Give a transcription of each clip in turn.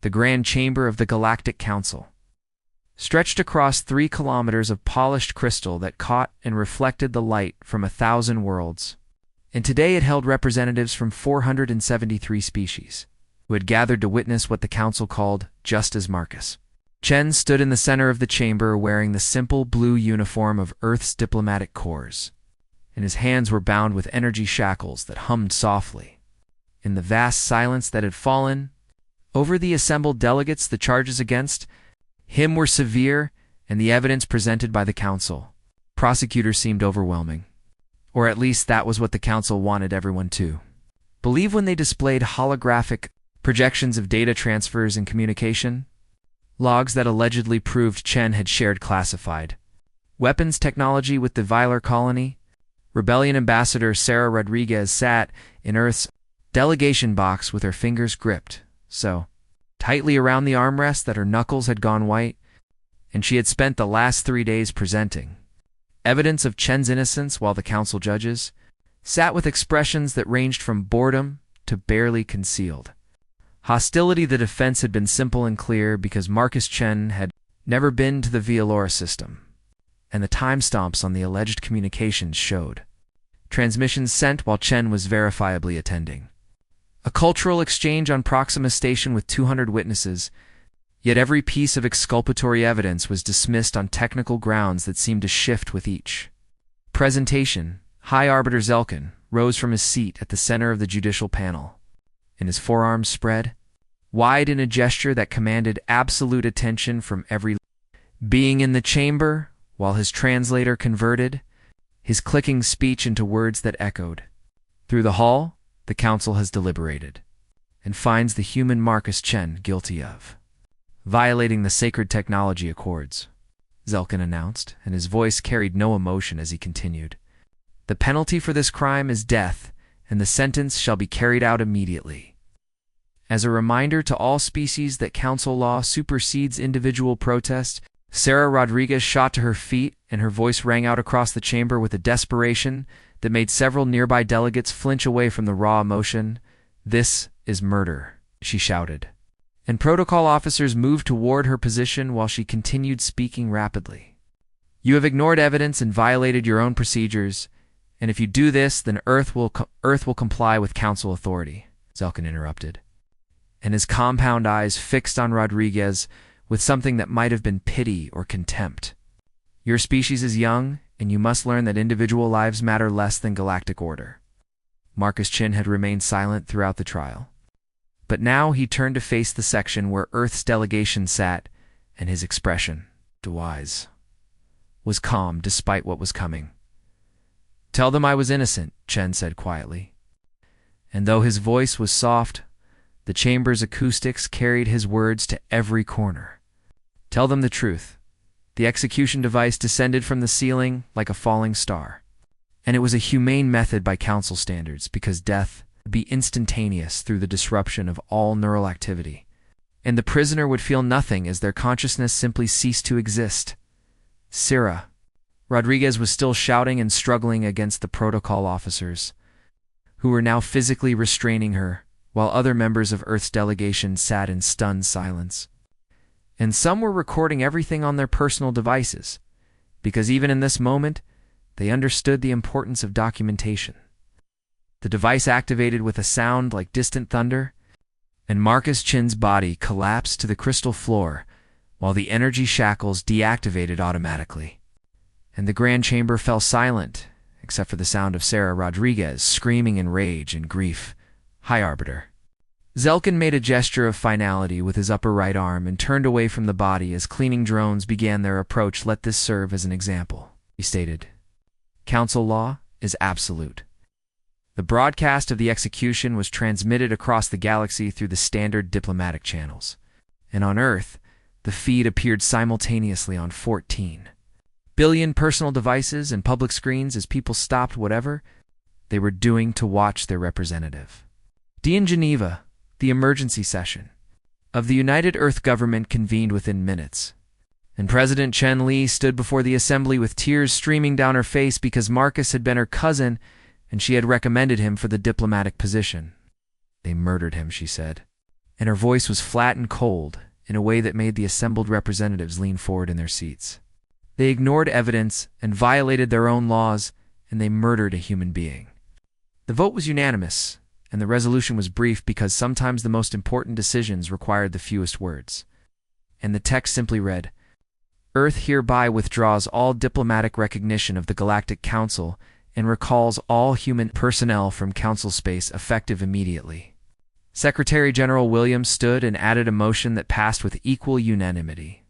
the grand chamber of the Galactic Council. Stretched across 3 kilometers of polished crystal that caught and reflected the light from 1,000 worlds. And today it held representatives from 473 species, who had gathered to witness what the council called just as Marcus. Chen stood in the center of the chamber wearing the simple blue uniform of Earth's diplomatic corps, and his hands were bound with energy shackles that hummed softly. In the vast silence that had fallen over the assembled delegates, the charges against him were severe, and the evidence presented by the council prosecutors seemed overwhelming. Or at least that was what the council wanted everyone to believe when they displayed holographic projections of data transfers and communication logs that allegedly proved Chen had shared classified weapons technology with the Vilar colony. Rebellion Ambassador Sarah Rodriguez sat in Earth's delegation box with her fingers gripped so tightly around the armrest that her knuckles had gone white, and she had spent the last 3 days presenting evidence of Chen's innocence, while the council judges sat with expressions that ranged from boredom to barely concealed hostility. The defense had been simple and clear because Marcus Chen had never been to the Vialora system, and the timestamps on the alleged communications showed transmissions sent while Chen was verifiably attending a cultural exchange on Proxima Station with 200 witnesses, yet every piece of exculpatory evidence was dismissed on technical grounds that seemed to shift with each presentation. High Arbiter Zelkin rose from his seat at the center of the judicial panel, and his forearms spread wide in a gesture that commanded absolute attention from every being in the chamber, while his translator converted his clicking speech into words that echoed through the hall. The council has deliberated and finds the human Marcus Chen guilty of violating the sacred technology accords, Zelkin announced, and his voice carried no emotion as he continued. The penalty for this crime is death, and the sentence shall be carried out immediately. As a reminder to all species that council law supersedes individual protest, Sarah Rodriguez shot to her feet, and her voice rang out across the chamber with a desperation that made several nearby delegates flinch away from the raw emotion. "This is murder," she shouted. And protocol officers moved toward her position while she continued speaking rapidly. "You have ignored evidence and violated your own procedures, and if you do this, then Earth will comply with council authority," Zelkin interrupted, and his compound eyes fixed on Rodriguez with something that might have been pity or contempt. "Your species is young, and you must learn that individual lives matter less than galactic order." Marcus Chen had remained silent throughout the trial, but now he turned to face the section where Earth's delegation sat, and his expression, wise, was calm despite what was coming. "Tell them I was innocent," Chen said quietly. And though his voice was soft, the chamber's acoustics carried his words to every corner. "Tell them the truth. The execution device descended from the ceiling like a falling star, and it was a humane method by council standards because death would be instantaneous through the disruption of all neural activity, and the prisoner would feel nothing as their consciousness simply ceased to exist." "Sarah." Rodriguez was still shouting and struggling against the protocol officers, who were now physically restraining her, while other members of Earth's delegation sat in stunned silence. And some were recording everything on their personal devices, because even in this moment, they understood the importance of documentation. The device activated with a sound like distant thunder, and Marcus Chen's body collapsed to the crystal floor, while the energy shackles deactivated automatically. And the grand chamber fell silent, except for the sound of Sarah Rodriguez screaming in rage and grief. "High Arbiter." Zelkin made a gesture of finality with his upper right arm and turned away from the body as cleaning drones began their approach. "Let this serve as an example," he stated. "Council law is absolute." The broadcast of the execution was transmitted across the galaxy through the standard diplomatic channels, and on Earth, the feed appeared simultaneously on 14 billion personal devices and public screens as people stopped whatever they were doing to watch their representative. In Geneva, the emergency session of the United Earth government convened within minutes, and President Chen Li stood before the assembly with tears streaming down her face because Marcus had been her cousin and she had recommended him for the diplomatic position. "They murdered him," she said. and her voice was flat and cold in a way that made the assembled representatives lean forward in their seats. They ignored evidence and violated their own laws, and they murdered a human being. The vote was unanimous, and the resolution was brief because sometimes the most important decisions required the fewest words. And the text simply read, "Earth hereby withdraws all diplomatic recognition of the Galactic Council and recalls all human personnel from Council space effective immediately." Secretary General Williams stood and added a motion that passed with equal unanimity.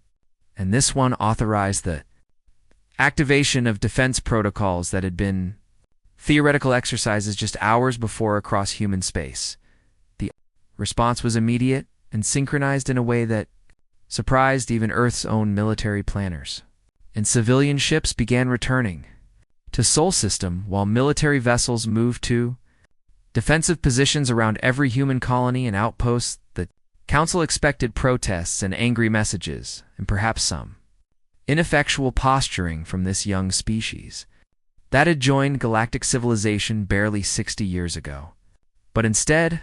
And this one authorized the activation of defense protocols that had been theoretical exercises just hours before across human space. The response was immediate and synchronized in a way that surprised even Earth's own military planners. And civilian ships began returning to Sol System while military vessels moved to defensive positions around every human colony and outpost. The Council expected protests and angry messages, and perhaps some ineffectual posturing from this young species that had joined galactic civilization barely 60 years ago. But instead,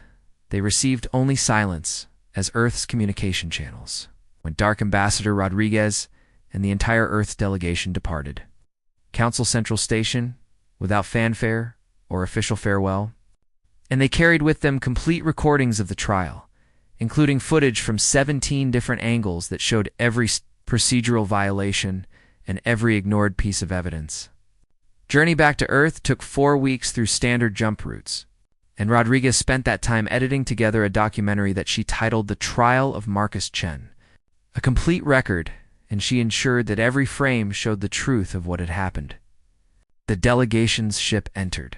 they received only silence as Earth's communication channels, when Dark Ambassador Rodriguez and the entire Earth delegation departed Council Central Station without fanfare or official farewell. And they carried with them complete recordings of the trial, including footage from 17 different angles that showed every procedural violation and every ignored piece of evidence. Journey back to Earth took 4 weeks through standard jump routes, and Rodriguez spent that time editing together a documentary that she titled The Trial of Marcus Chen, a complete record, and she ensured that every frame showed the truth of what had happened. The delegation's ship entered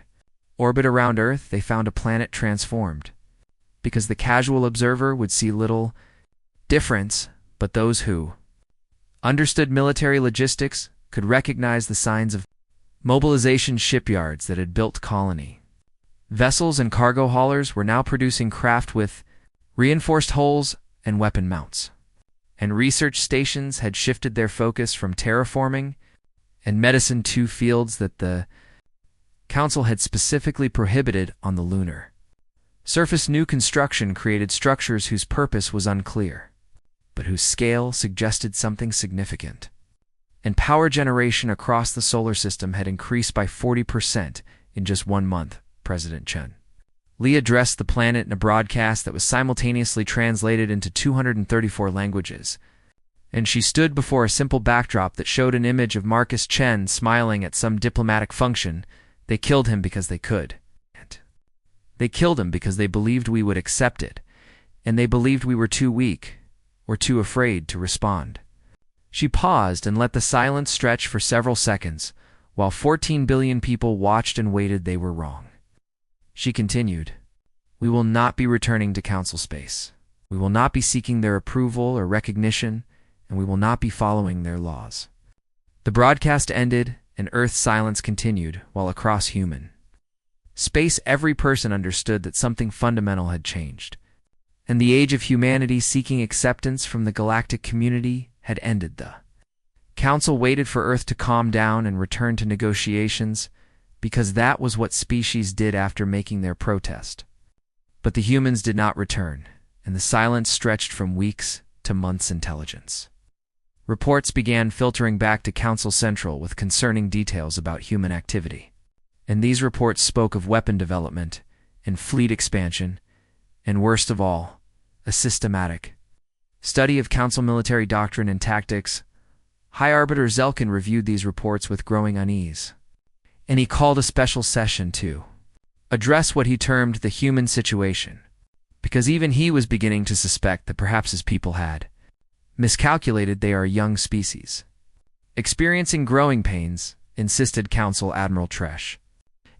orbit around Earth. They found a planet transformed, because the casual observer would see little difference, but those who understood military logistics could recognize the signs of mobilization shipyards that had built colony. Vessels and cargo haulers were now producing craft with reinforced hulls and weapon mounts. And research stations had shifted their focus from terraforming and medicine to fields that the Council had specifically prohibited on the lunar surface. New construction created structures whose purpose was unclear, but whose scale suggested something significant. And power generation across the solar system had increased by 40% in just 1 month, President Chen Li addressed the planet in a broadcast that was simultaneously translated into 234 languages. And she stood before a simple backdrop that showed an image of Marcus Chen smiling at some diplomatic function. They killed him because they could. They killed him because they believed we would accept it, and they believed we were too weak or too afraid to respond. She paused and let the silence stretch for several seconds, while 14 billion people watched and waited. They were wrong. She continued, "We will not be returning to Council space. We will not be seeking their approval or recognition, and we will not be following their laws." The broadcast ended, and Earth's silence continued, while across human space every person understood that something fundamental had changed, and the age of humanity seeking acceptance from the galactic community had ended. The Council waited for Earth to calm down and return to negotiations, because that was what species did after making their protest. But the humans did not return, and the silence stretched from weeks to months. Intelligence reports began filtering back to Council Central with concerning details about human activity. And these reports spoke of weapon development and fleet expansion, and worst of all, a systematic study of Council military doctrine and tactics. High Arbiter Zelkin reviewed these reports with growing unease, and he called a special session to address what he termed the human situation, because even he was beginning to suspect that perhaps his people had miscalculated. They are a young species, experiencing growing pains, insisted Council Admiral Tresh,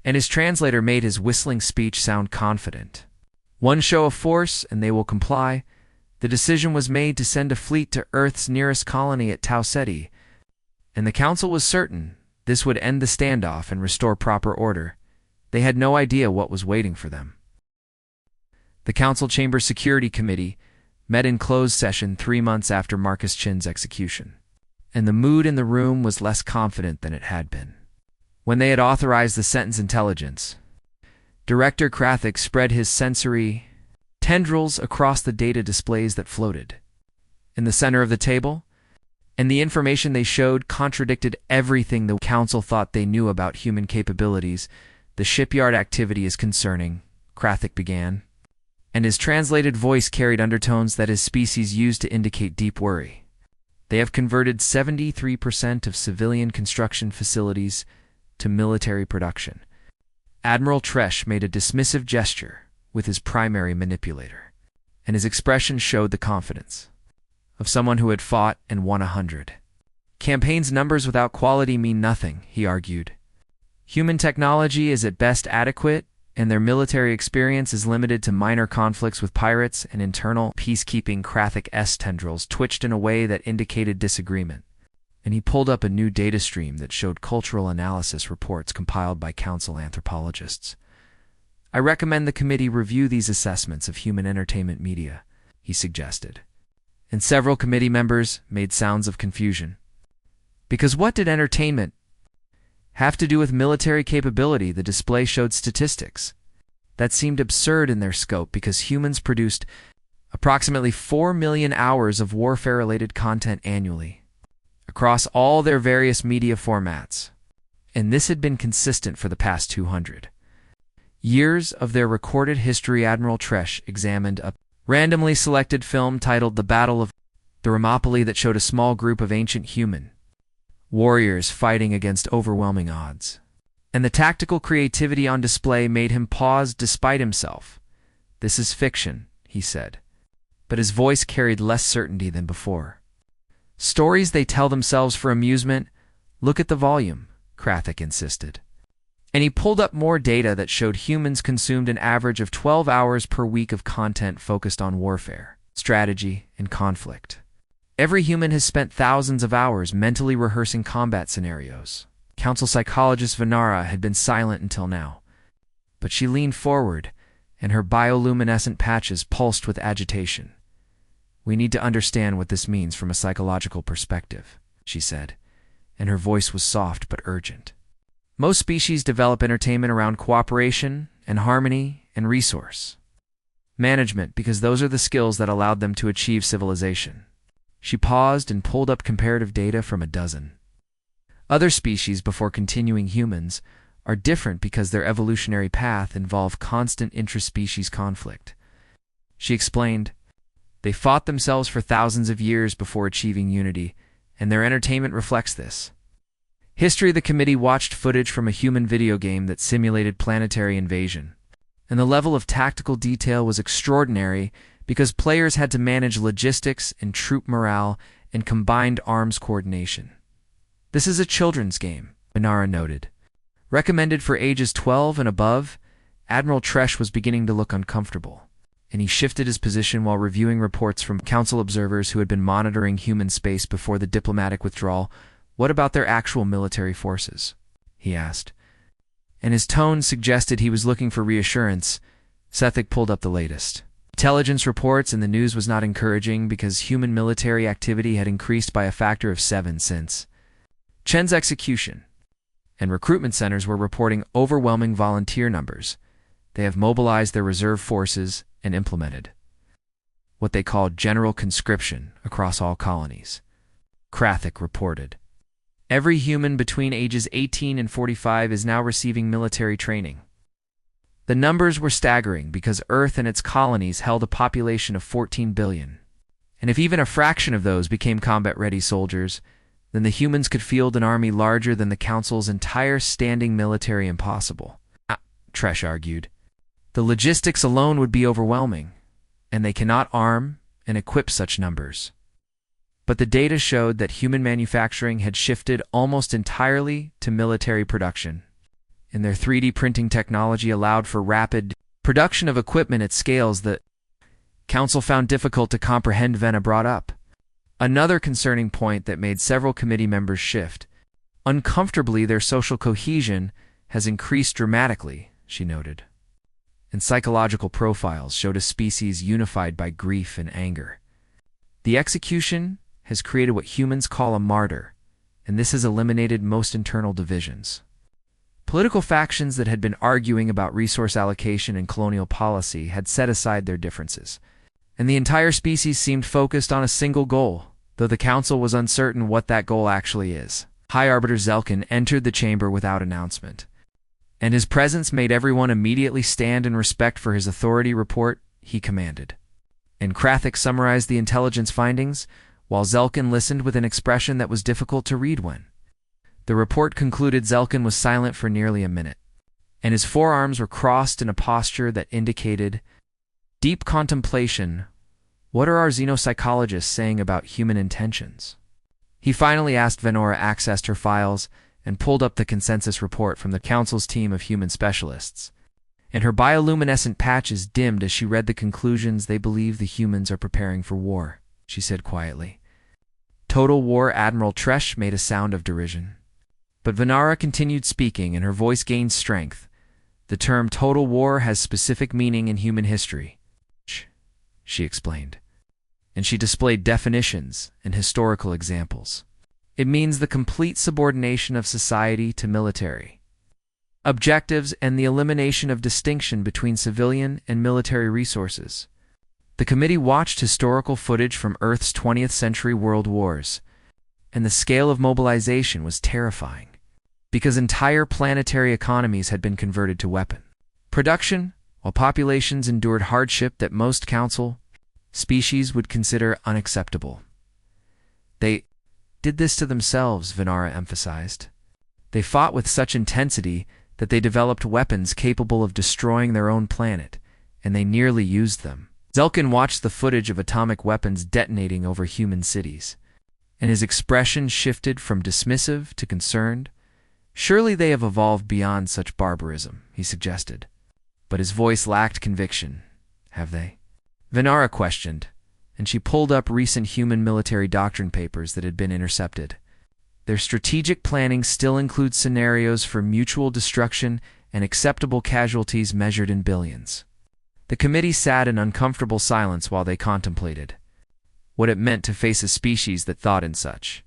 and his translator made his whistling speech sound confident. One show of force, and they will comply. The decision was made to send a fleet to Earth's nearest colony at Tau Ceti, and the Council was certain this would end the standoff and restore proper order. They had no idea what was waiting for them. The Council Chamber Security Committee met in closed session 3 months after Marcus Chen's execution, and the mood in the room was less confident than it had been. When they had authorized the sentence, Intelligence Director Krathik spread his sensory tendrils across the data displays that floated in the center of the table, and the information they showed contradicted everything the council thought they knew about human capabilities. "The shipyard activity is concerning," Krathik began, and his translated voice carried undertones that his species used to indicate deep worry. "They have converted 73% of civilian construction facilities to military production." Admiral Tresh made a dismissive gesture with his primary manipulator, and his expression showed the confidence of someone who had fought and won 100. "Campaigns numbers without quality mean nothing," he argued. "Human technology is at best adequate, and their military experience is limited to minor conflicts with pirates and internal peacekeeping." Krathik's tendrils twitched in a way that indicated disagreement, and he pulled up a new data stream that showed cultural analysis reports compiled by council anthropologists. "I recommend the committee review these assessments of human entertainment media," he suggested. And several committee members made sounds of confusion. Because what did entertainment have to do with military capability? The display showed statistics that seemed absurd in their scope because humans produced approximately 4 million hours of warfare-related content annually across all their various media formats, and this had been consistent for the past 200 years of their recorded history. Admiral Tresh examined a randomly selected film titled The Battle of the Thermopylae that showed a small group of ancient human warriors fighting against overwhelming odds. And the tactical creativity on display made him pause despite himself. "This is fiction," he said, but his voice carried less certainty than before. "Stories they tell themselves for amusement. Look at the volume," Krathik insisted. And he pulled up more data that showed humans consumed an average of 12 hours per week of content focused on warfare, strategy, and conflict. "Every human has spent thousands of hours mentally rehearsing combat scenarios." Council psychologist Vanara had been silent until now, but she leaned forward, and her bioluminescent patches pulsed with agitation. "We need to understand what this means from a psychological perspective," she said, and her voice was soft but urgent. "Most species develop entertainment around cooperation and harmony and resource management because those are the skills that allowed them to achieve civilization." She paused and pulled up comparative data from a dozen other species before continuing. "Humans are different because their evolutionary path involved constant intraspecies conflict," she explained. "They fought themselves for thousands of years before achieving unity, and their entertainment reflects this." History. The committee watched footage from a human video game that simulated planetary invasion, and the level of tactical detail was extraordinary because players had to manage logistics and troop morale and combined arms coordination. "This is a children's game," Vanara noted. "Recommended for ages 12 and above." Admiral Tresh was beginning to look uncomfortable, and he shifted his position while reviewing reports from council observers who had been monitoring human space before the diplomatic withdrawal. "What about their actual military forces?" he asked, and his tone suggested he was looking for reassurance. Sethik pulled up the latest intelligence reports, and the news was not encouraging because human military activity had increased by a factor of 7 since Chen's execution, and recruitment centers were reporting overwhelming volunteer numbers. "They have mobilized their reserve forces and implemented what they called general conscription across all colonies," Krathik reported. "Every human between ages 18 and 45 is now receiving military training." The numbers were staggering because Earth and its colonies held a population of 14 billion. And if even a fraction of those became combat-ready soldiers, then the humans could field an army larger than the Council's entire standing military. "Impossible," Tresh argued. "The logistics alone would be overwhelming, and they cannot arm and equip such numbers." But the data showed that human manufacturing had shifted almost entirely to military production, and their 3D printing technology allowed for rapid production of equipment at scales that Council found difficult to comprehend. Vena brought up another concerning point that made several committee members shift. "Uncomfortably, their social cohesion has increased dramatically," she noted, and psychological profiles showed a species unified by grief and anger. "The execution has created what humans call a martyr, and this has eliminated most internal divisions." Political factions that had been arguing about resource allocation and colonial policy had set aside their differences, and the entire species seemed focused on a single goal, though the council was uncertain what that goal actually is. High Arbiter Zelkin entered the chamber without announcement, and his presence made everyone immediately stand in respect for his authority. Report, he commanded. And Krathik summarized the intelligence findings, while Zelkin listened with an expression that was difficult to read. When the report concluded, Zelkin was silent for nearly a minute, and his forearms were crossed in a posture that indicated deep contemplation. What are our xenopsychologists saying about human intentions? He finally asked. Venora accessed her files and pulled up the consensus report from the Council's team of human specialists, and her bioluminescent patches dimmed as she read the conclusions. They believe the humans are preparing for war, she said quietly. Total war. Admiral Tresh made a sound of derision. But Venara continued speaking, and her voice gained strength. The term total war has specific meaning in human history, she explained, and she displayed definitions and historical examples. It means the complete subordination of society to military objectives and the elimination of distinction between civilian and military resources. The committee watched historical footage from Earth's 20th century world wars, and the scale of mobilization was terrifying, because entire planetary economies had been converted to weapon production, while populations endured hardship that most council species would consider unacceptable. They did this to themselves, Venara emphasized. They fought with such intensity that they developed weapons capable of destroying their own planet, and they nearly used them. Zelkin watched the footage of atomic weapons detonating over human cities, and his expression shifted from dismissive to concerned. Surely they have evolved beyond such barbarism, he suggested. But his voice lacked conviction. Have they? Venara questioned, and she pulled up recent human military doctrine papers that had been intercepted. Their strategic planning still includes scenarios for mutual destruction and acceptable casualties measured in billions. The committee sat in uncomfortable silence while they contemplated what it meant to face a species that thought in such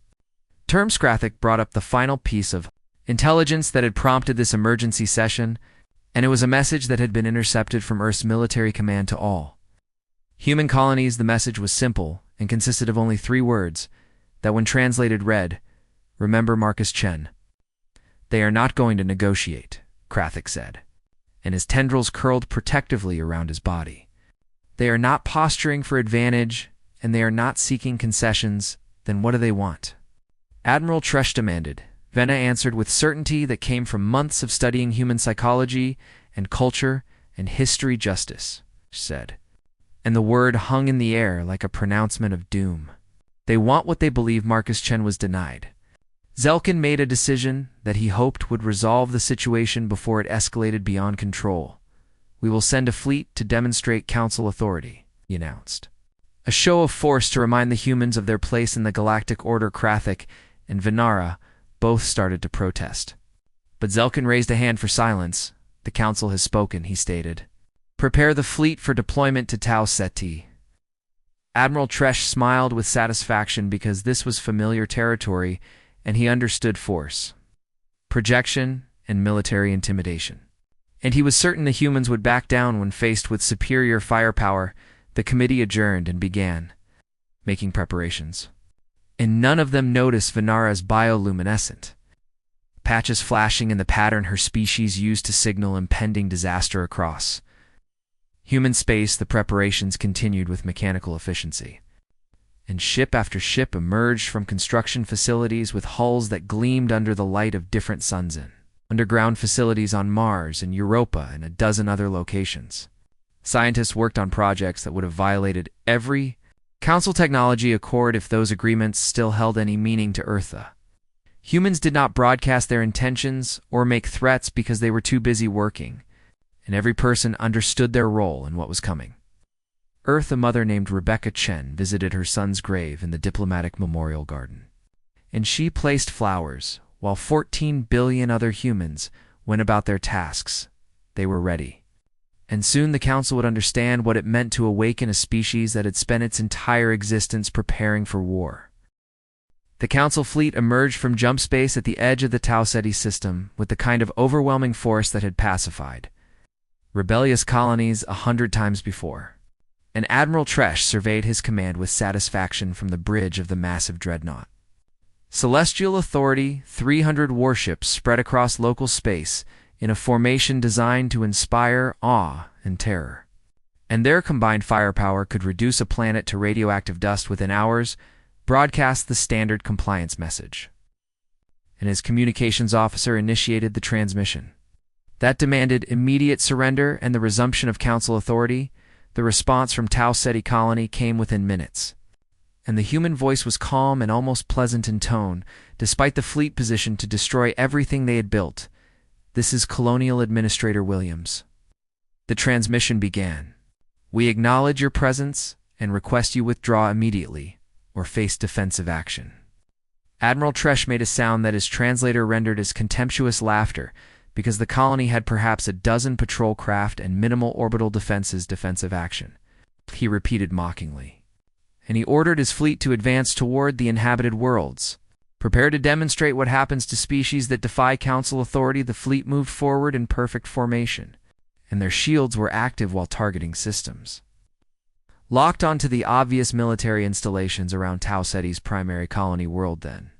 terms. Krathik brought up the final piece of intelligence that had prompted this emergency session, and it was a message that had been intercepted from Earth's military command to all human colonies. The message was simple and consisted of only 3 words that, when translated, read, "Remember Marcus Chen." "They are not going to negotiate," Krathik said, and his tendrils curled protectively around his body. "They are not posturing for advantage, and they are not seeking concessions. Then what do they want?" Admiral Tresh demanded. Venna answered with certainty that came from months of studying human psychology and culture and history. "Justice," she said, and the word hung in the air like a pronouncement of doom. "They want what they believe Marcus Chen was denied." Zelkin made a decision that he hoped would resolve the situation before it escalated beyond control. "We will send a fleet to demonstrate council authority," he announced. A show of force to remind the humans of their place in the galactic order. Krathik and Venara both started to protest. But Zelkin raised a hand for silence. "The council has spoken," he stated. "Prepare the fleet for deployment to Tau Ceti." Admiral Tresh smiled with satisfaction because this was familiar territory, and he understood force, projection, and military intimidation. And he was certain the humans would back down when faced with superior firepower. The committee adjourned and began making preparations. And none of them noticed Venara's bioluminescent patches flashing in the pattern her species used to signal impending disaster across human space. The preparations continued with mechanical efficiency, and ship after ship emerged from construction facilities with hulls that gleamed under the light of different suns in underground facilities on Mars and Europa and a dozen other locations. Scientists worked on projects that would have violated every Council technology accord if those agreements still held any meaning to Eartha. Humans did not broadcast their intentions or make threats because they were too busy working, and every person understood their role in what was coming. Earth, a mother named Rebecca Chen, visited her son's grave in the diplomatic memorial garden, and she placed flowers while 14 billion other humans went about their tasks. They were ready. And soon the council would understand what it meant to awaken a species that had spent its entire existence preparing for war. The Council fleet emerged from jump space at the edge of the Tau Ceti system with the kind of overwhelming force that had pacified rebellious colonies 100 times before. And Admiral Tresh surveyed his command with satisfaction from the bridge of the massive dreadnought. Celestial Authority 300 warships spread across local space in a formation designed to inspire awe and terror. And their combined firepower could reduce a planet to radioactive dust within hours, broadcast the standard compliance message. And his communications officer initiated the transmission. That demanded immediate surrender and the resumption of Council authority. The response from Tau Ceti colony came within minutes. And the human voice was calm and almost pleasant in tone, despite the fleet position to destroy everything they had built. "This is Colonial Administrator Williams." The transmission began. "We acknowledge your presence and request you withdraw immediately or face defensive action." Admiral Tresh made a sound that his translator rendered as contemptuous laughter, because the colony had perhaps a dozen patrol craft and minimal orbital defenses. Defensive action, he repeated mockingly. And he ordered his fleet to advance toward the inhabited worlds. Prepare to demonstrate what happens to species that defy Council authority. The fleet moved forward in perfect formation, and their shields were active while targeting systems locked onto the obvious military installations around Tau Ceti's primary colony world. Then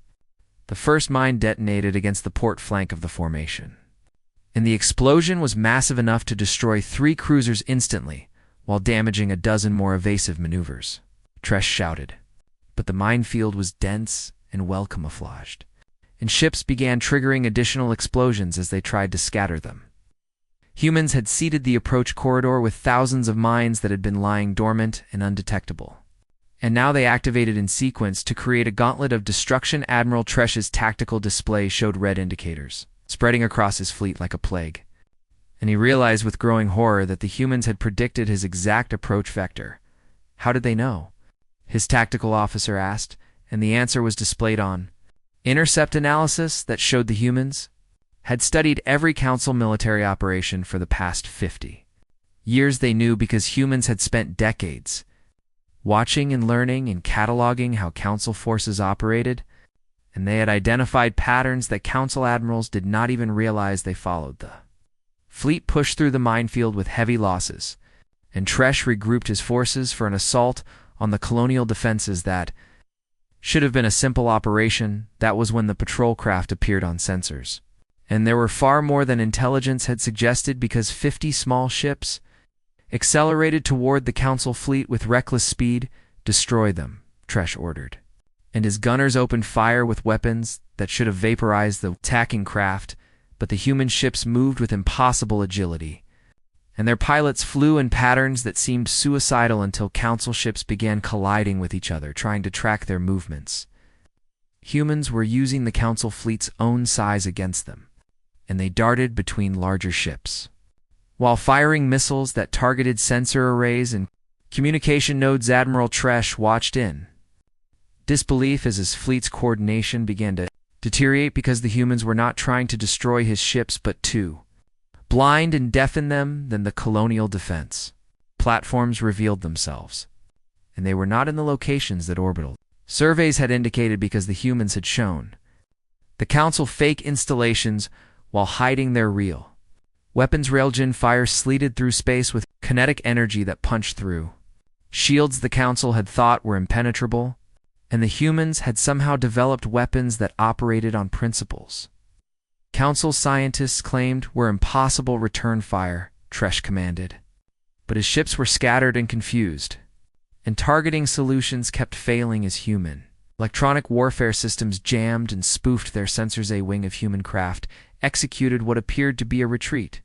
the first mine detonated against the port flank of the formation, and the explosion was massive enough to destroy 3 cruisers instantly, while damaging a dozen more evasive maneuvers. Tresh shouted. But the minefield was dense and well camouflaged, and ships began triggering additional explosions as they tried to scatter them. Humans had seeded the approach corridor with thousands of mines that had been lying dormant and undetectable. And now they activated in sequence to create a gauntlet of destruction. Admiral Tresh's tactical display showed red indicators, spreading across his fleet like a plague. And he realized with growing horror that the humans had predicted his exact approach vector. How did they know? His tactical officer asked, and the answer was displayed on intercept analysis that showed the humans had studied every Council military operation for the past 50 years. They knew because humans had spent decades watching and learning and cataloging how Council forces operated, and they had identified patterns that Council admirals did not even realize they followed. The fleet pushed through the minefield with heavy losses, and Tresh regrouped his forces for an assault on the colonial defenses that should have been a simple operation. That was when the patrol craft appeared on sensors. And there were far more than intelligence had suggested, because 50 small ships accelerated toward the Council fleet with reckless speed. "Destroy them," Tresh ordered. And his gunners opened fire with weapons that should have vaporized the attacking craft, but the human ships moved with impossible agility, and their pilots flew in patterns that seemed suicidal until Council ships began colliding with each other, trying to track their movements. Humans were using the Council fleet's own size against them, and they darted between larger ships, while firing missiles that targeted sensor arrays and communication nodes. Admiral Tresh watched in disbelief as his fleet's coordination began to deteriorate, because the humans were not trying to destroy his ships but to blind and deafen them. Then the colonial defense platforms revealed themselves, and they were not in the locations that orbital surveys had indicated, because the humans had shown the Council fake installations while hiding their real weapons. Railgun fire sleeted through space with kinetic energy that punched through shields the Council had thought were impenetrable, and the humans had somehow developed weapons that operated on principles Council scientists claimed were impossible. "Return fire," Tresh commanded. But his ships were scattered and confused, and targeting solutions kept failing as human electronic warfare systems jammed and spoofed their sensors. A wing of human craft executed what appeared to be a retreat,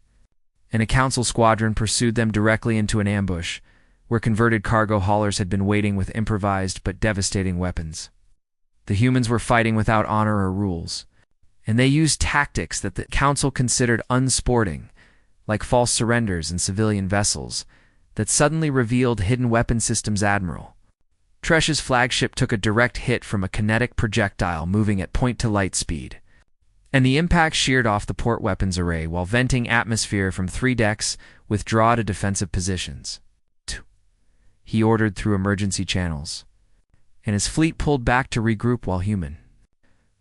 and a Council squadron pursued them directly into an ambush where converted cargo haulers had been waiting with improvised but devastating weapons. The humans were fighting without honor or rules, and they used tactics that the Council considered unsporting, like false surrenders in civilian vessels that suddenly revealed hidden weapon systems. Admiral Tresh's flagship took a direct hit from a kinetic projectile moving at point-to-light speed, and the impact sheared off the port weapons array while venting atmosphere from 3 decks. "Withdraw to defensive positions," he ordered through emergency channels, and his fleet pulled back to regroup while human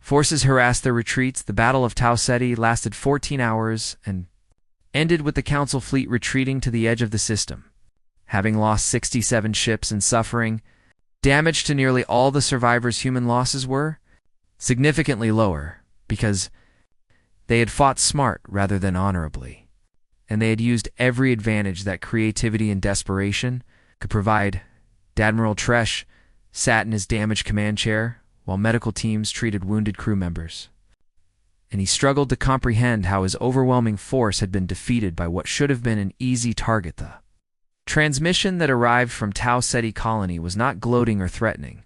Forces harassed their retreats. The Battle of Tau Ceti lasted 14 hours and ended with the Council fleet retreating to the edge of the system, having lost 67 ships and suffering damage to nearly all the survivors. Human losses were significantly lower because they had fought smart rather than honorably, and they had used every advantage that creativity and desperation could provide. Admiral Tresh sat in his damaged command chair while medical teams treated wounded crew members, and he struggled to comprehend how his overwhelming force had been defeated by what should have been an easy target. The transmission that arrived from Tau Ceti colony was not gloating or threatening,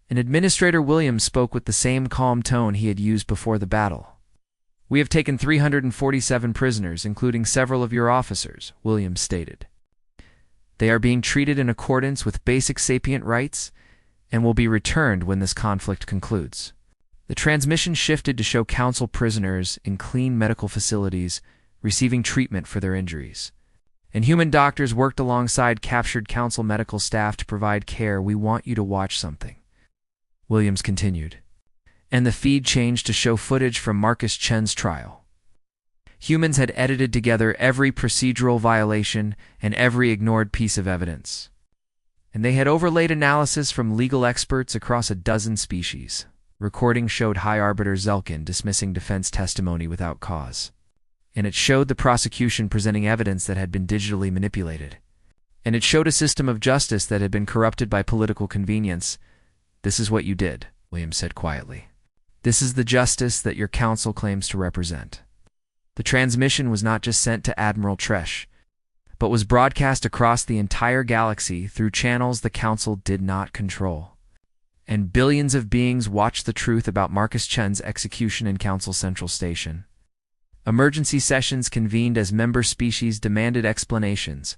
and Administrator Williams spoke with the same calm tone he had used before the battle. "We have taken 347 prisoners, including several of your officers," Williams stated. "They are being treated in accordance with basic sapient rights and will be returned when this conflict concludes." The transmission shifted to show Council prisoners in clean medical facilities receiving treatment for their injuries, and human doctors worked alongside captured Council medical staff to provide care. "We want you to watch something," Williams continued, and the feed changed to show footage from Marcus Chen's trial. Humans had edited together every procedural violation and every ignored piece of evidence, and they had overlaid analysis from legal experts across a dozen species. Recording showed High Arbiter Zelkin dismissing defense testimony without cause, and it showed the prosecution presenting evidence that had been digitally manipulated, and it showed a system of justice that had been corrupted by political convenience. "This is what you did," Williams said quietly. "This is the justice that your council claims to represent." The transmission was not just sent to Admiral Tresh, but was broadcast across the entire galaxy through channels the council did not control. And billions of beings watched the truth about Marcus Chen's execution in Council Central Station. Emergency sessions convened as member species demanded explanations,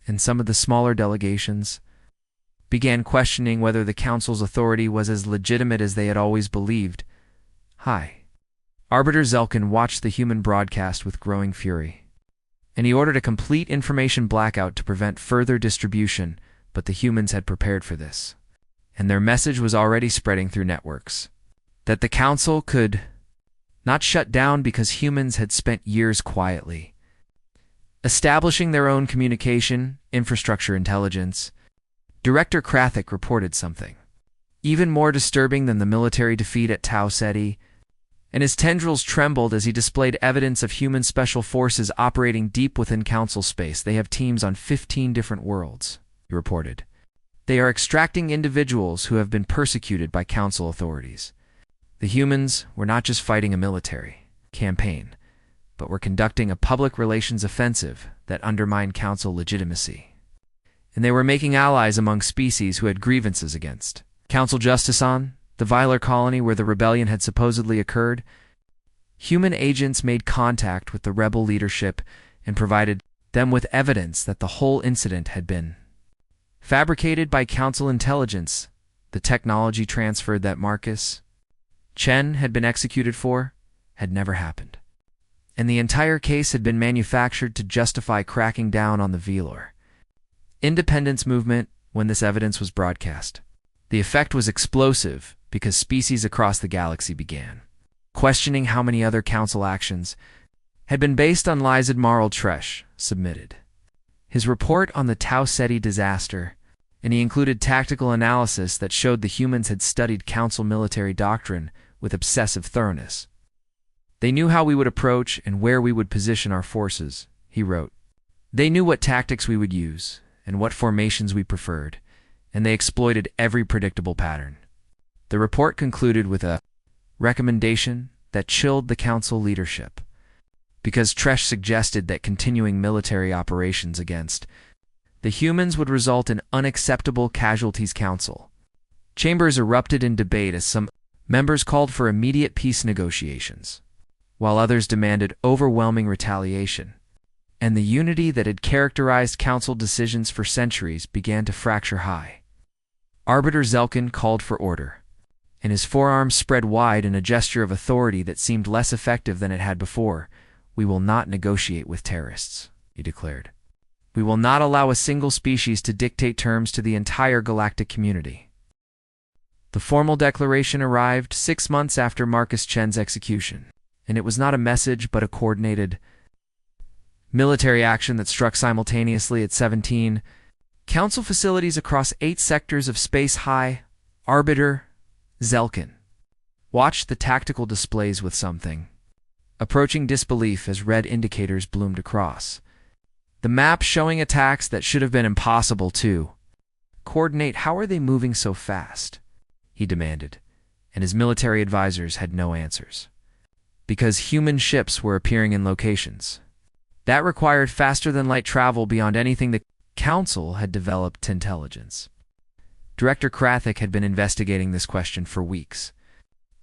and some of the smaller delegations began questioning whether the Council's authority was as legitimate as they had always believed. High Arbiter Zelkin watched the human broadcast with growing fury, and he ordered a complete information blackout to prevent further distribution, but the humans had prepared for this, and their message was already spreading through networks that the Council could not shut down because humans had spent years quietly establishing their own communication infrastructure intelligence. Director Krathik reported something even more disturbing than the military defeat at Tau Ceti, and his tendrils trembled as he displayed evidence of human special forces operating deep within Council space. "They have teams on 15 different worlds," he reported. "They are extracting individuals who have been persecuted by Council authorities. The humans were not just fighting a military campaign, but were conducting a public relations offensive that undermined Council legitimacy. And they were making allies among species who had grievances against Council justice on the Vilar colony where the rebellion had supposedly occurred. Human agents made contact with the rebel leadership and provided them with evidence that the whole incident had been fabricated by Council intelligence. The technology transferred that Marcus Chen had been executed for had never happened, and the entire case had been manufactured to justify cracking down on the Velor independence movement. When this evidence was broadcast, the effect was explosive because species across the galaxy began questioning how many other Council actions had been based on lies. Admiral Tresh submitted his report on the Tau Ceti disaster, and he included tactical analysis that showed the humans had studied Council military doctrine with obsessive thoroughness. "They knew how we would approach and where we would position our forces," he wrote. "They knew what tactics we would use and what formations we preferred, and they exploited every predictable pattern." The report concluded with a recommendation that chilled the Council leadership, because Tresh suggested that continuing military operations against the humans would result in unacceptable casualties. Council chambers erupted in debate as some members called for immediate peace negotiations, while others demanded overwhelming retaliation, and the unity that had characterized Council decisions for centuries began to fracture. High Arbiter Zelkin called for order, and his forearms spread wide in a gesture of authority that seemed less effective than it had before. "We will not negotiate with terrorists," he declared. "We will not allow a single species to dictate terms to the entire galactic community." The formal declaration arrived 6 months after Marcus Chen's execution, and it was not a message but a coordinated military action that struck simultaneously at 17 council facilities across 8 sectors of Space High, Arbiter, Zelkin. Watched the tactical displays with something approaching disbelief as red indicators bloomed across. The map showing attacks that should have been impossible to coordinate. How are they moving so fast? He demanded, and his military advisors had no answers. Because human ships were appearing in locations that required faster-than-light travel beyond anything the Council had developed intelligence. Director Krathik had been investigating this question for weeks,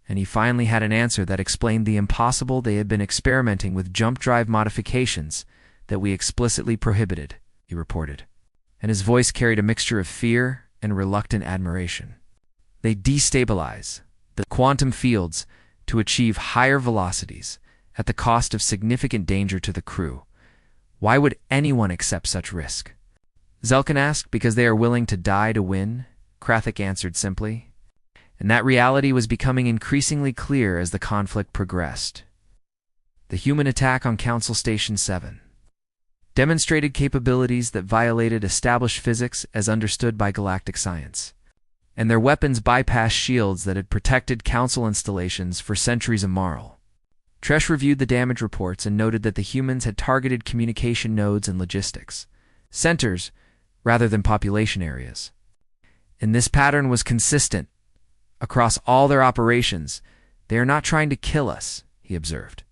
and he finally had an answer that explained the impossible. They had been experimenting with jump drive modifications that we explicitly prohibited, he reported, and his voice carried a mixture of fear and reluctant admiration. They destabilize the quantum fields to achieve higher velocities at the cost of significant danger to the crew. Why would anyone accept such risk? Zelkin asked. Because they are willing to die to win, Krathik answered simply. And that reality was becoming increasingly clear as the conflict progressed. The human attack on Council Station 7 demonstrated capabilities that violated established physics as understood by galactic science, and their weapons bypassed shields that had protected Council installations for centuries immoral. Tresh reviewed the damage reports and noted that the humans had targeted communication nodes and logistics centers rather than population areas. And this pattern was consistent across all their operations. They are not trying to kill us, he observed.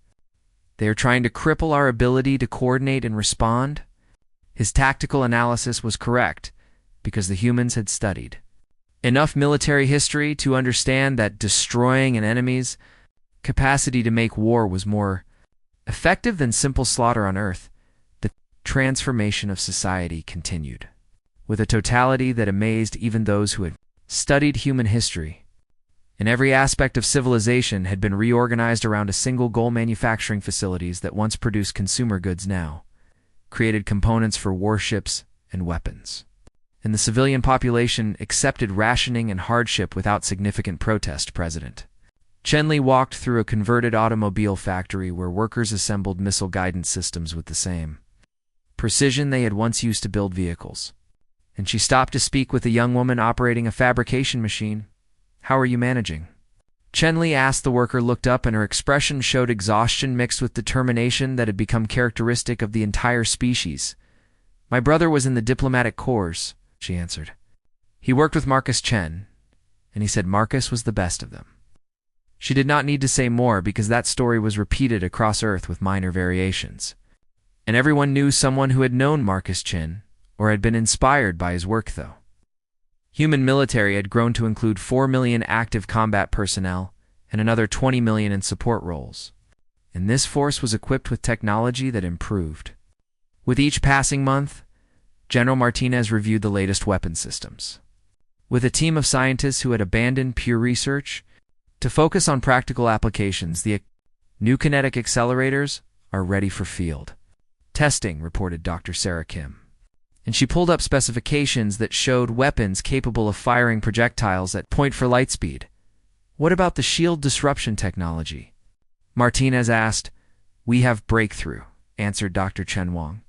They are trying to cripple our ability to coordinate and respond. His tactical analysis was correct because the humans had studied enough military history to understand that destroying an enemy's capacity to make war was more effective than simple slaughter on Earth. The transformation of society continued, with a totality that amazed even those who had studied human history. And every aspect of civilization had been reorganized around a single goal. Manufacturing facilities that once produced consumer goods now created components for warships and weapons. And the civilian population accepted rationing and hardship without significant protest. President Chenli walked through a converted automobile factory where workers assembled missile guidance systems with the same precision they had once used to build vehicles. And she stopped to speak with a young woman operating a fabrication machine. How are you managing? Chenli asked. The worker looked up, and her expression showed exhaustion mixed with determination that had become characteristic of the entire species. My brother was in the diplomatic corps, she answered. He worked with Marcus Chen, and he said Marcus was the best of them. She did not need to say more because that story was repeated across Earth with minor variations. And everyone knew someone who had known Marcus Chen or had been inspired by his work, though. Human military had grown to include 4 million active combat personnel and another 20 million in support roles. And this force was equipped with technology that improved. With each passing month, General Martinez reviewed the latest weapon systems. With a team of scientists who had abandoned pure research to focus on practical applications, the new kinetic accelerators are ready for field testing, reported Dr. Sarah Kim. And she pulled up specifications that showed weapons capable of firing projectiles at point for light speed. What about the shield disruption technology? Martinez asked. We have breakthrough, answered Dr. Chen Wang.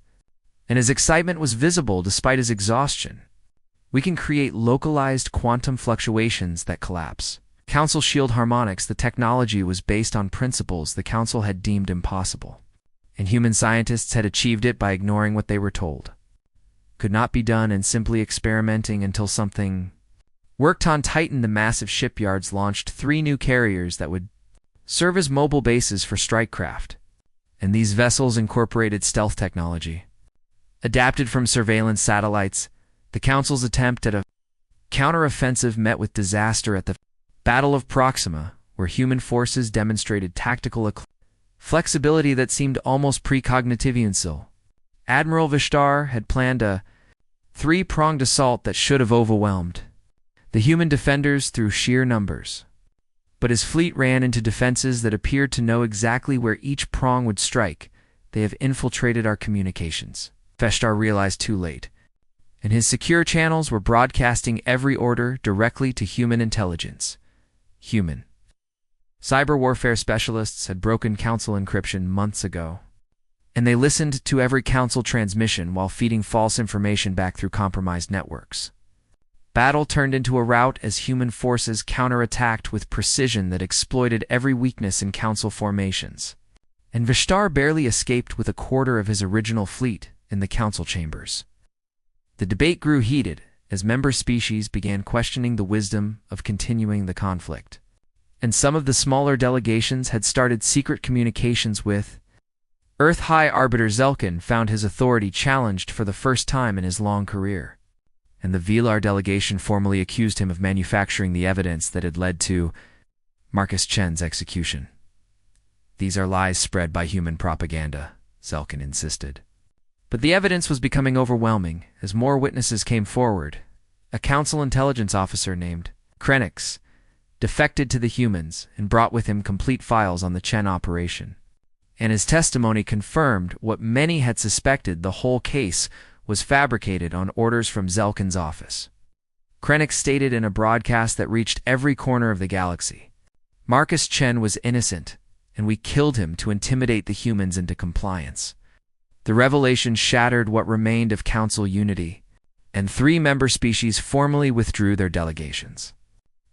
And his excitement was visible despite his exhaustion. We can create localized quantum fluctuations that collapse Council shield harmonics. The technology was based on principles the Council had deemed impossible, and human scientists had achieved it by ignoring what they were told could not be done and simply experimenting until something worked. On Titan, the massive shipyards launched 3 new carriers that would serve as mobile bases for strike craft, and these vessels incorporated stealth technology adapted from surveillance satellites. The Council's attempt at a counteroffensive met with disaster at the Battle of Proxima, where human forces demonstrated tactical flexibility that seemed almost precognitive. Admiral Vishtar had planned a 3-pronged assault that should have overwhelmed the human defenders through sheer numbers. But his fleet ran into defenses that appeared to know exactly where each prong would strike. They have infiltrated our communications, Vishtar realized too late. and his secure channels were broadcasting every order directly to human intelligence. Human. Cyber warfare specialists had broken Council encryption months ago, and they listened to every Council transmission while feeding false information back through compromised networks. Battle turned into a rout as human forces counterattacked with precision that exploited every weakness in Council formations. And Vishtar barely escaped with a quarter of his original fleet in the Council chambers. The debate grew heated as member species began questioning the wisdom of continuing the conflict. And some of the smaller delegations had started secret communications with Earth High Arbiter Zelkin found his authority challenged for the first time in his long career, and the Velar delegation formally accused him of manufacturing the evidence that had led to Marcus Chen's execution. These are lies spread by human propaganda, Zelkin insisted. But the evidence was becoming overwhelming as more witnesses came forward. A Council intelligence officer named Krenix defected to the humans and brought with him complete files on the Chen operation. And his testimony confirmed what many had suspected: the whole case was fabricated on orders from Zelkin's office. Krenix stated in a broadcast that reached every corner of the galaxy, Marcus Chen was innocent, and we killed him to intimidate the humans into compliance. The revelation shattered what remained of Council unity, and 3 member species formally withdrew their delegations.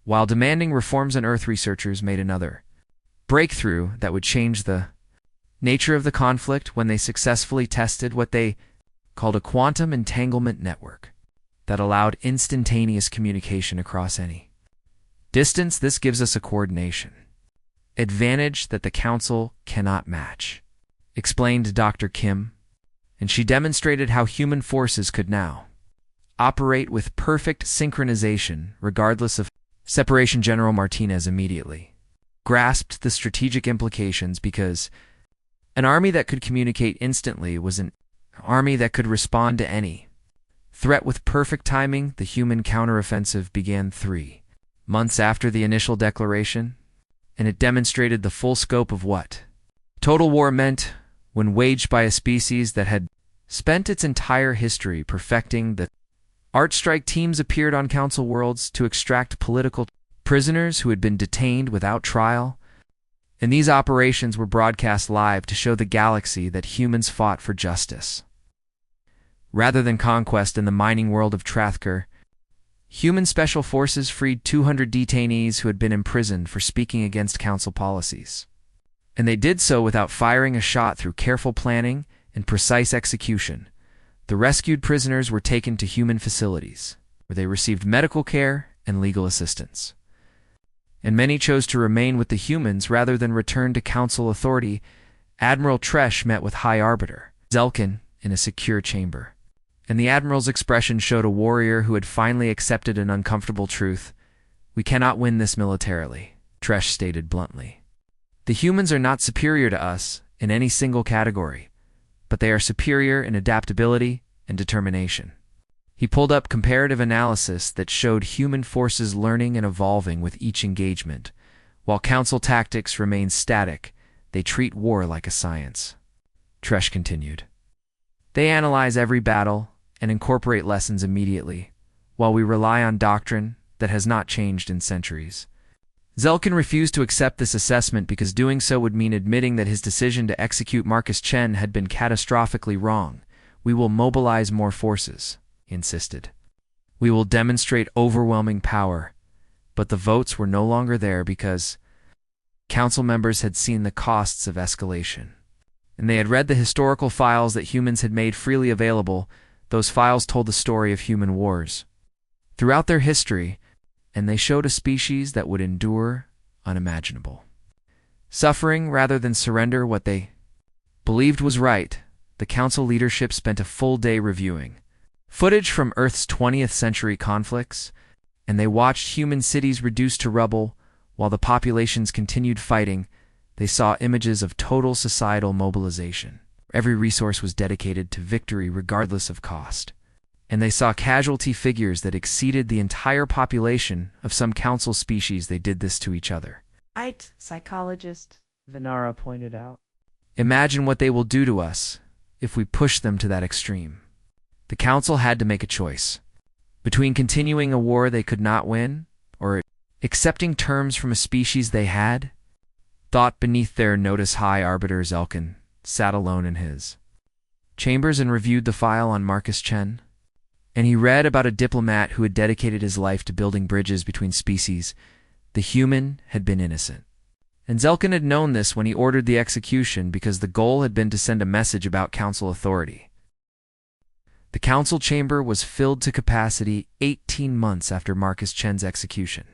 While demanding reforms on Earth, researchers made another breakthrough that would change the nature of the conflict when they successfully tested what they called a quantum entanglement network that allowed instantaneous communication across any distance. This gives us a coordination advantage that the Council cannot match, explained Dr. Kim, and she demonstrated how human forces could now operate with perfect synchronization regardless of separation. General Martinez immediately grasped the strategic implications because an army that could communicate instantly was an army that could respond to any threat with perfect timing. The human counteroffensive began 3 months after the initial declaration, and it demonstrated the full scope of what total war meant when waged by a species that had spent its entire history perfecting the art. Strike teams appeared on Council worlds to extract political prisoners who had been detained without trial, and these operations were broadcast live to show the galaxy that humans fought for justice rather than conquest. In the mining world of Trathkar, human special forces freed 200 detainees who had been imprisoned for speaking against Council policies, and they did so without firing a shot through careful planning and precise execution. The rescued prisoners were taken to human facilities, where they received medical care and legal assistance. And many chose to remain with the humans rather than return to Council authority. Admiral Tresh met with High Arbiter Zelkin in a secure chamber, and the Admiral's expression showed a warrior who had finally accepted an uncomfortable truth. We cannot win this militarily, Tresh stated bluntly. The humans are not superior to us in any single category, but they are superior in adaptability and determination. He pulled up comparative analysis that showed human forces learning and evolving with each engagement. While Council tactics remain static, they treat war like a science. Tresh continued. They analyze every battle and incorporate lessons immediately, while we rely on doctrine that has not changed in centuries. Zelkin refused to accept this assessment because doing so would mean admitting that his decision to execute Marcus Chen had been catastrophically wrong. We will mobilize more forces, he insisted. We will demonstrate overwhelming power, but the votes were no longer there because Council members had seen the costs of escalation, and they had read the historical files that humans had made freely available. Those files told the story of human wars throughout their history, and they showed a species that would endure unimaginable suffering rather than surrender what they believed was right. The Council leadership spent a full day reviewing footage from Earth's 20th century conflicts, and they watched human cities reduced to rubble while the populations continued fighting. They saw images of total societal mobilization. Every resource was dedicated to victory regardless of cost. And they saw casualty figures that exceeded the entire population of some Council species. They did this to each other. Right, psychologist, Venara pointed out. Imagine what they will do to us if we push them to that extreme. The council had to make a choice between continuing a war they could not win or accepting terms from a species they had. Thought beneath their notice high arbiter Zelkin sat alone in his chambers and reviewed the file on Marcus Chen. And he read about a diplomat who had dedicated his life to building bridges between species. The human had been innocent. And Zelkin had known this when he ordered the execution because the goal had been to send a message about council authority. The council chamber was filled to capacity 18 months after Marcus Chen's execution,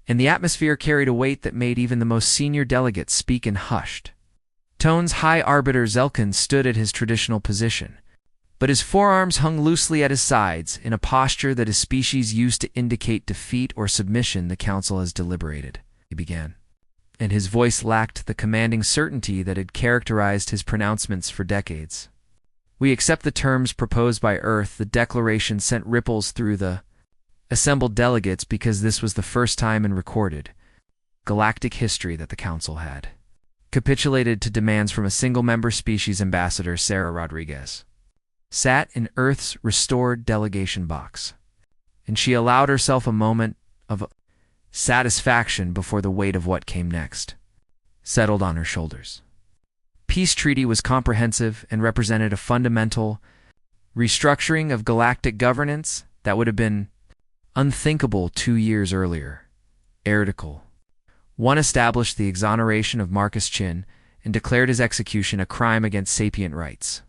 and the atmosphere carried a weight that made even the most senior delegates speak in hushed tones. High Arbiter Zelkin stood at his traditional position, but his forearms hung loosely at his sides in a posture that his species used to indicate defeat or submission. The council has deliberated, he began, and his voice lacked the commanding certainty that had characterized his pronouncements for decades. We accept the terms proposed by Earth. The declaration sent ripples through the assembled delegates because this was the first time in recorded galactic history that the council had capitulated to demands from a single-member species. Ambassador Sarah Rodriguez sat in Earth's restored delegation box, and she allowed herself a moment of satisfaction before the weight of what came next settled on her shoulders. Peace treaty was comprehensive and represented a fundamental restructuring of galactic governance that would have been unthinkable 2 years earlier. Article 1 established the exoneration of Marcus Chen and declared his execution a crime against sapient rights,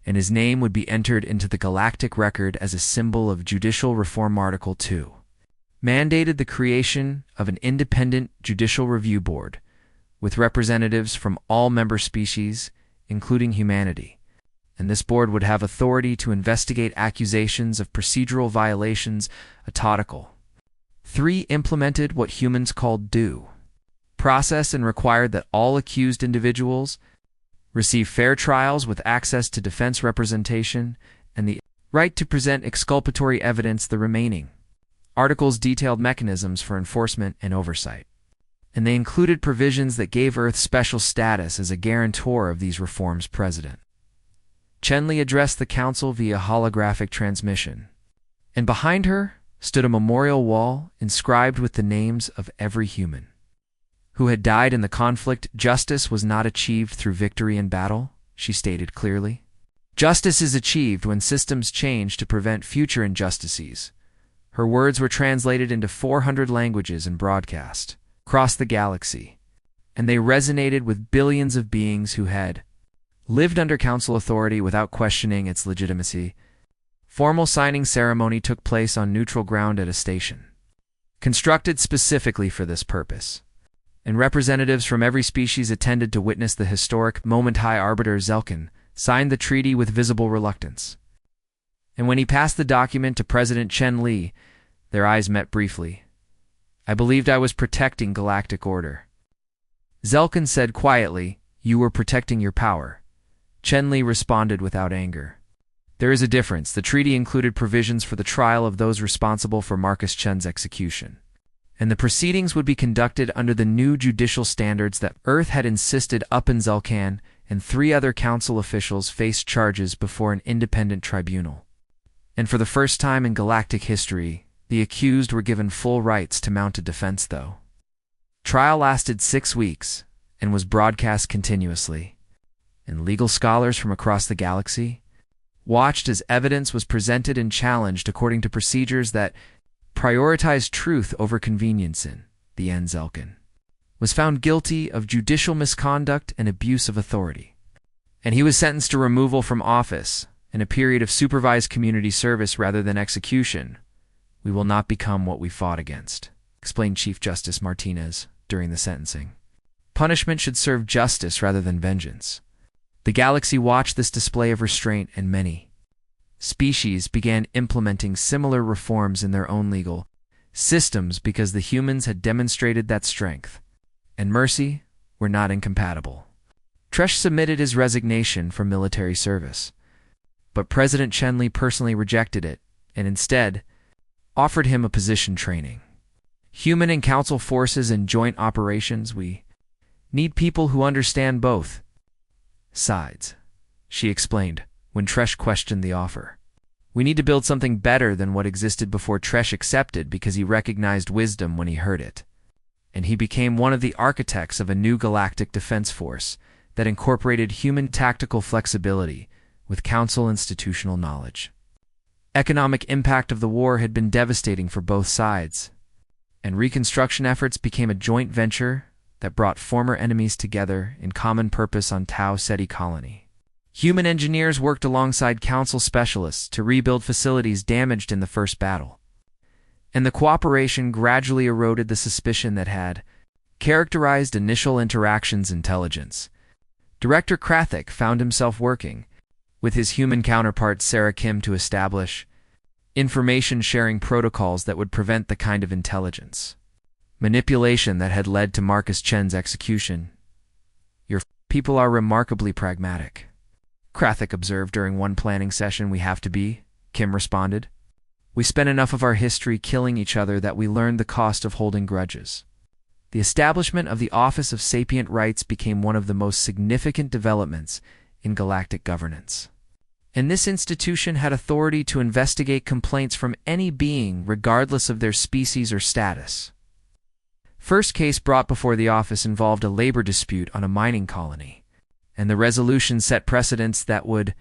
and his name would be entered into the galactic record as a symbol of judicial reform. Article 2 mandated the creation of an independent judicial review board with representatives from all member species, including humanity, and this board would have authority to investigate accusations of procedural violations. Article 3 implemented what humans called due process and required that all accused individuals receive fair trials with access to defense representation and the right to present exculpatory evidence. The remaining articles detailed mechanisms for enforcement and oversight, and they included provisions that gave Earth special status as a guarantor of these reforms. President Chen Li addressed the council via holographic transmission, and behind her stood a memorial wall inscribed with the names of every human who had died in the conflict. Justice was not achieved through victory in battle, she stated clearly. Justice is achieved when systems change to prevent future injustices. Her words were translated into 400 languages and broadcast across the galaxy, and they resonated with billions of beings who had lived under council authority without questioning its legitimacy. Formal signing ceremony took place on neutral ground at a station constructed specifically for this purpose, and representatives from every species attended to witness the historic moment. High Arbiter Zelkin signed the treaty with visible reluctance, and when he passed the document to President Chen Li, their eyes met briefly. I believed I was protecting galactic order, Zelkin said quietly. You were protecting your power, Chen Li responded without anger. There is a difference. The treaty included provisions for the trial of those responsible for Marcus Chen's execution, and the proceedings would be conducted under the new judicial standards that Earth had insisted upon. Zelkan and 3 other council officials faced charges before an independent tribunal, and for the first time in galactic history, the accused were given full rights to mount a defense. Though trial lasted 6 weeks and was broadcast continuously, and legal scholars from across the galaxy watched as evidence was presented and challenged according to procedures that prioritized truth over convenience. In the end, Zelkin was found guilty of judicial misconduct and abuse of authority, and he was sentenced to removal from office and a period of supervised community service rather than execution. We will not become what we fought against, explained Chief Justice Martinez during the sentencing. Punishment should serve justice rather than vengeance. The galaxy watched this display of restraint, and many species began implementing similar reforms in their own legal systems because the humans had demonstrated that strength and mercy were not incompatible. Tresh submitted his resignation from military service, but President Chen Li personally rejected it and instead offered him a position training. Human and council forces and joint operations, we need people who understand both sides, she explained when Tresh questioned the offer. We need to build something better than what existed before Tresh accepted because he recognized wisdom when he heard it. And he became one of the architects of a new galactic defense force that incorporated human tactical flexibility with council institutional knowledge. Economic impact of the war had been devastating for both sides, and reconstruction efforts became a joint venture that brought former enemies together in common purpose on Tau Ceti colony. Human engineers worked alongside council specialists to rebuild facilities damaged in the first battle, and the cooperation gradually eroded the suspicion that had characterized initial interactions. Intelligence Director Krathik found himself working with his human counterpart Sarah Kim to establish information-sharing protocols that would prevent the kind of intelligence manipulation that had led to Marcus Chen's execution. Your people are remarkably pragmatic, Krathik observed during one planning session. We have to be, Kim responded. We spent enough of our history killing each other that we learned the cost of holding grudges. The establishment of the Office of Sapient Rights became one of the most significant developments in galactic governance. And this institution had authority to investigate complaints from any being regardless of their species or status. First case brought before the office involved a labor dispute on a mining colony, and the resolution set precedents that would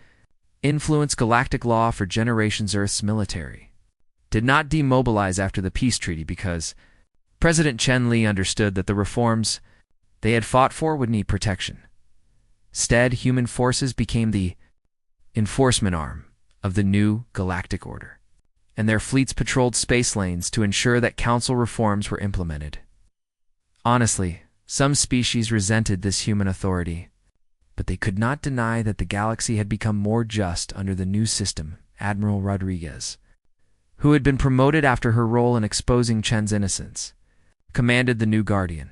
influence galactic law for generations. Earth's military did not demobilize after the peace treaty because President Chen Li understood that the reforms they had fought for would need protection. Instead, human forces became the enforcement arm of the new galactic order, and their fleets patrolled space lanes to ensure that council reforms were implemented. Honestly, some species resented this human authority, but they could not deny that the galaxy had become more just under the new system. Admiral Rodriguez, who had been promoted after her role in exposing Chen's innocence, commanded the new Guardian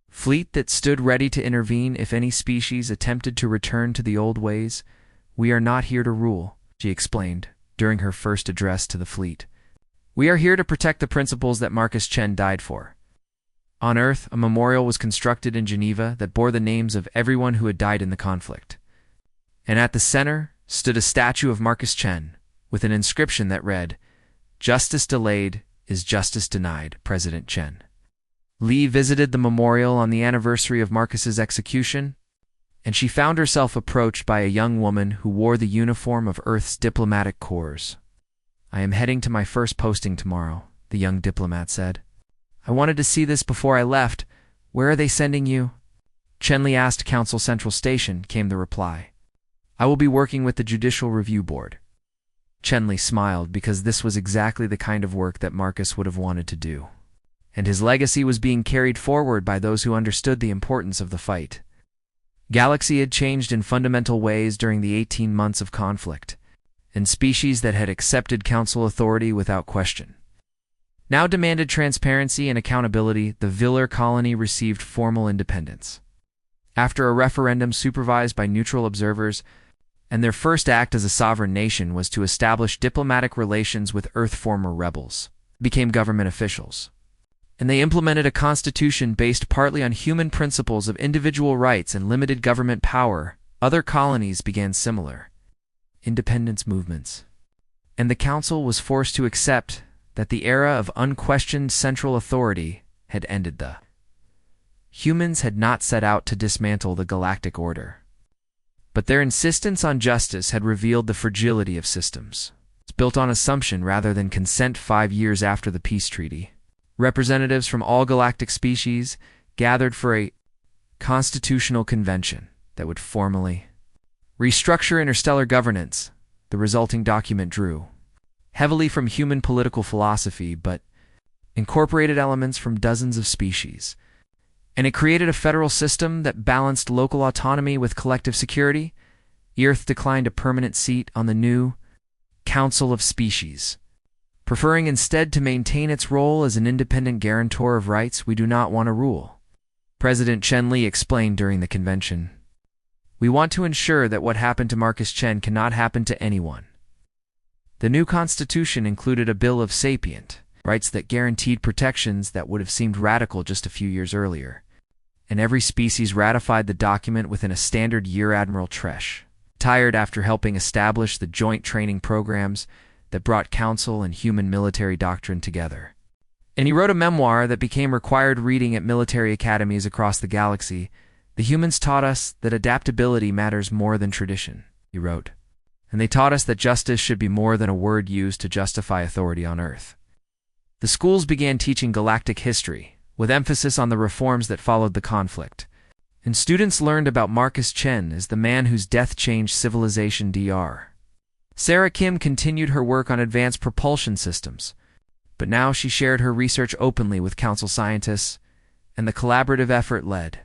fleet that stood ready to intervene if any species attempted to return to the old ways. We are not here to rule, she explained during her first address to the fleet. We are here to protect the principles that Marcus Chen died for. On Earth, a memorial was constructed in Geneva that bore the names of everyone who had died in the conflict. And at the center stood a statue of Marcus Chen with an inscription that read, "Justice delayed is justice denied, President Chen." Li visited the memorial on the anniversary of Marcus's execution, and she found herself approached by a young woman who wore the uniform of Earth's diplomatic corps. I am heading to my first posting tomorrow, the young diplomat said. I wanted to see this before I left. Where are they sending you? Chenli asked. Council Central Station, came the reply. I will be working with the Judicial Review Board. Chenli smiled because this was exactly the kind of work that Marcus would have wanted to do. And his legacy was being carried forward by those who understood the importance of the fight. Galaxy had changed in fundamental ways during the 18 months of conflict, and species that had accepted council authority without question now demanded transparency and accountability. The Viller colony received formal independence after a referendum supervised by neutral observers, and their first act as a sovereign nation was to establish diplomatic relations with Earth. Former rebels became government officials, and they implemented a constitution based partly on human principles of individual rights and limited government power. Other colonies began similar independence movements, and the council was forced to accept that the era of unquestioned central authority had ended. The humans had not set out to dismantle the galactic order, but their insistence on justice had revealed the fragility of systems. It's built on assumption rather than consent. 5 years after the peace treaty, representatives from all galactic species gathered for a constitutional convention that would formally restructure interstellar governance. The resulting document drew heavily from human political philosophy, but incorporated elements from dozens of species. And it created a federal system that balanced local autonomy with collective security. Earth declined a permanent seat on the new Council of Species, preferring instead to maintain its role as an independent guarantor of rights. We do not want to rule, President Chen Li explained during the convention. We want to ensure that what happened to Marcus Chen cannot happen to anyone. The new constitution included a Bill of Sapient Rights that guaranteed protections that would have seemed radical just a few years earlier, and every species ratified the document within a standard year. Admiral Tresh, tired after helping establish the joint training programs, that brought council and human military doctrine together. And he wrote a memoir that became required reading at military academies across the galaxy. "The humans taught us that adaptability matters more than tradition," he wrote. "And they taught us that justice should be more than a word used to justify authority on Earth." The schools began teaching galactic history, with emphasis on the reforms that followed the conflict. And students learned about Marcus Chen as the man whose death changed civilization Dr. Sarah Kim continued her work on advanced propulsion systems, but now she shared her research openly with council scientists, and the collaborative effort led